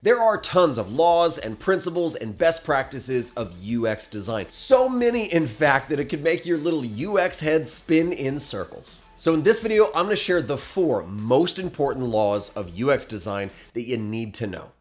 There are tons of laws and principles and best practices of UX design. So many, in fact, that it could make your little UX head spin in circles. So in this video, I'm going to share the 4 most important laws of UX design that you need to know.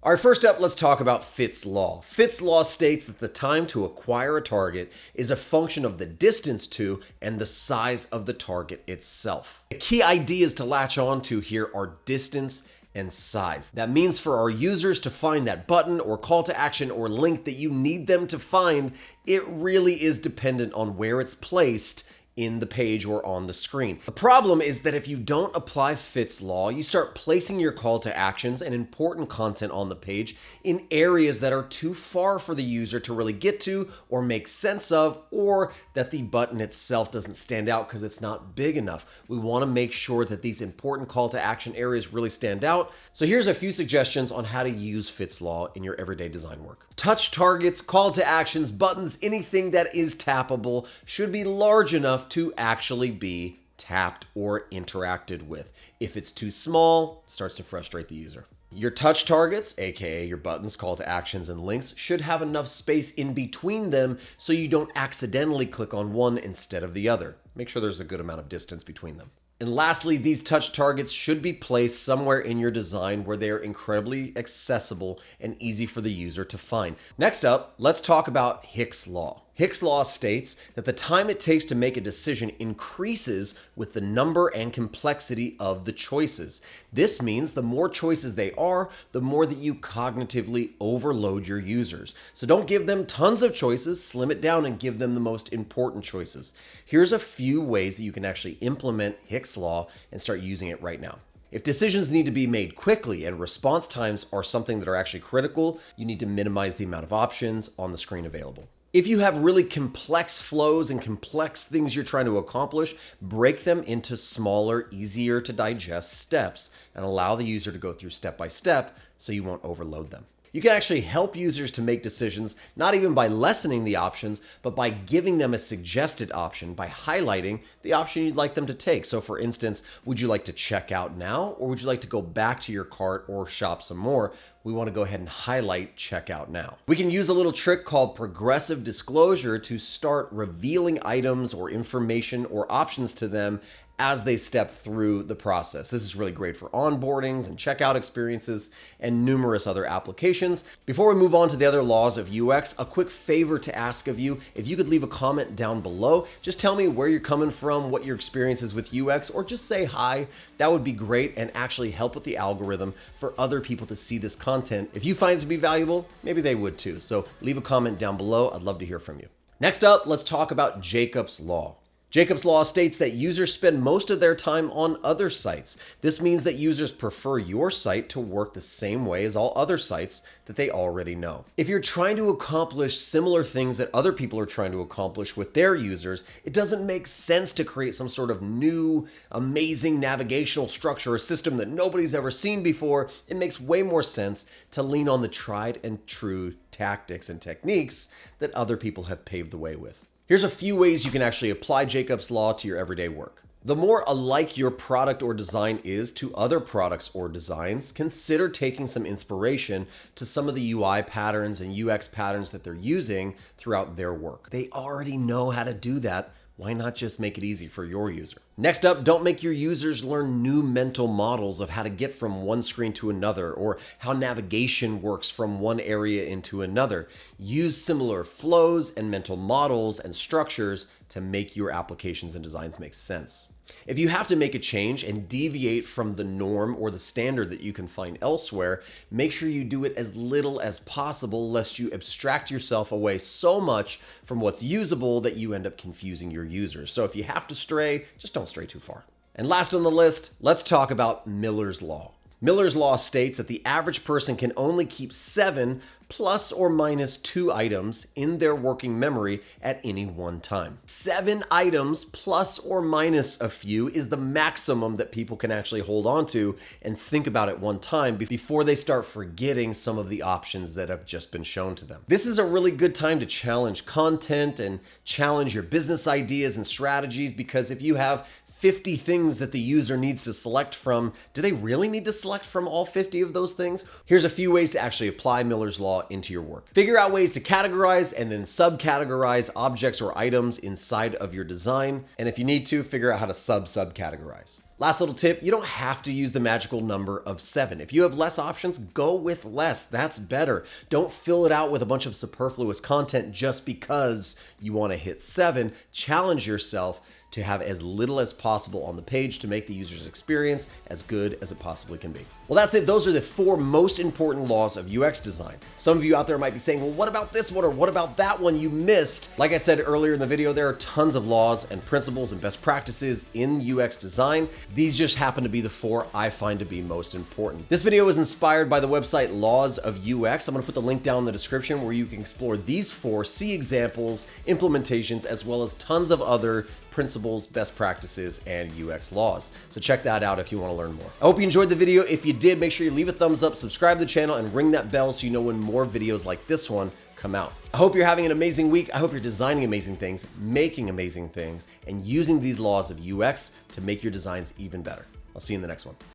All right, first up, let's talk about Fitts Law. Fitts Law states that the time to acquire a target is a function of the distance to and the size of the target itself. The key ideas to latch on to here are distance and size. That means for our users to find that button or call to action or link that you need them to find, it really is dependent on where it's placed in the page or on the screen. The problem is that if you don't apply Fitts Law, you start placing your call to actions and important content on the page in areas that are too far for the user to really get to or make sense of, or that the button itself doesn't stand out because it's not big enough. We want to make sure that these important call to action areas really stand out. So here's a few suggestions on how to use Fitts Law in your everyday design work. Touch targets, call to actions, buttons, anything that is tappable should be large enough to actually be tapped or interacted with. If it's too small, it starts to frustrate the user. Your touch targets, aka your buttons, call to actions, and links, should have enough space in between them so you don't accidentally click on one instead of the other. Make sure there's a good amount of distance between them. And lastly, these touch targets should be placed somewhere in your design where they're incredibly accessible and easy for the user to find. Next up, let's talk about Hick's Law. Hick's Law states that the time it takes to make a decision increases with the number and complexity of the choices. This means the more choices they are, the more that you cognitively overload your users. So don't give them tons of choices, slim it down and give them the most important choices. Here's a few ways that you can actually implement Hick's Law and start using it right now. If decisions need to be made quickly and response times are something that are actually critical, you need to minimize the amount of options on the screen available. If you have really complex flows and complex things you're trying to accomplish, break them into smaller, easier to digest steps and allow the user to go through step by step so you won't overload them. You can actually help users to make decisions, not even by lessening the options, but by giving them a suggested option by highlighting the option you'd like them to take. So for instance, would you like to check out now, or would you like to go back to your cart or shop some more? We want to go ahead and highlight checkout now. We can use a little trick called progressive disclosure to start revealing items or information or options to them as they step through the process. This is really great for onboardings and checkout experiences and numerous other applications. Before we move on to the other laws of UX, a quick favor to ask of you. If you could leave a comment down below, just tell me where you're coming from, what your experience is with UX, or just say hi. That would be great and actually help with the algorithm for other people to see this content. If you find it to be valuable, maybe they would too. So leave a comment down below. I'd love to hear from you. Next up, let's talk about Jacob's Law. Jacob's Law states that users spend most of their time on other sites. This means that users prefer your site to work the same way as all other sites that they already know. If you're trying to accomplish similar things that other people are trying to accomplish with their users, it doesn't make sense to create some sort of new, amazing navigational structure or system that nobody's ever seen before. It makes way more sense to lean on the tried and true tactics and techniques that other people have paved the way with. Here's a few ways you can actually apply Jacob's Law to your everyday work. The more alike your product or design is to other products or designs, consider taking some inspiration to some of the UI patterns and UX patterns that they're using throughout their work. They already know how to do that. Why not just make it easy for your user? Next up, don't make your users learn new mental models of how to get from one screen to another or how navigation works from one area into another. Use similar flows and mental models and structures to make your applications and designs make sense. If you have to make a change and deviate from the norm or the standard that you can find elsewhere, make sure you do it as little as possible lest you abstract yourself away so much from what's usable that you end up confusing your users. So if you have to stray, just don't stray too far. And last on the list, let's talk about Miller's Law. Miller's Law states that the average person can only keep 7 plus or minus 2 items in their working memory at any one time. 7 items plus or minus a few is the maximum that people can actually hold on to and think about at one time before they start forgetting some of the options that have just been shown to them. This is a really good time to challenge content and challenge your business ideas and strategies, because if you have 50 things that the user needs to select from. Do they really need to select from all 50 of those things? Here's a few ways to actually apply Miller's Law into your work. Figure out ways to categorize and then subcategorize objects or items inside of your design. And if you need to, figure out how to subcategorize. Last little tip, you don't have to use the magical number of 7. If you have less options, go with less. That's better. Don't fill it out with a bunch of superfluous content just because you want to hit 7. Challenge yourself to have as little as possible on the page to make the user's experience as good as it possibly can be. Well, that's it. Those are the 4 most important laws of UX design. Some of you out there might be saying, well, what about this one or what about that one you missed? Like I said earlier in the video, there are tons of laws and principles and best practices in UX design. These just happen to be the 4 I find to be most important. This video was inspired by the website Laws of UX. I'm going to put the link down in the description where you can explore these 4, see examples, implementations, as well as tons of other principles, best practices, and UX laws. So check that out if you want to learn more. I hope you enjoyed the video. If you did, make sure you leave a thumbs up, subscribe to the channel, and ring that bell so you know when more videos like this one come out. I hope you're having an amazing week. I hope you're designing amazing things, making amazing things, and using these laws of UX to make your designs even better. I'll see you in the next one.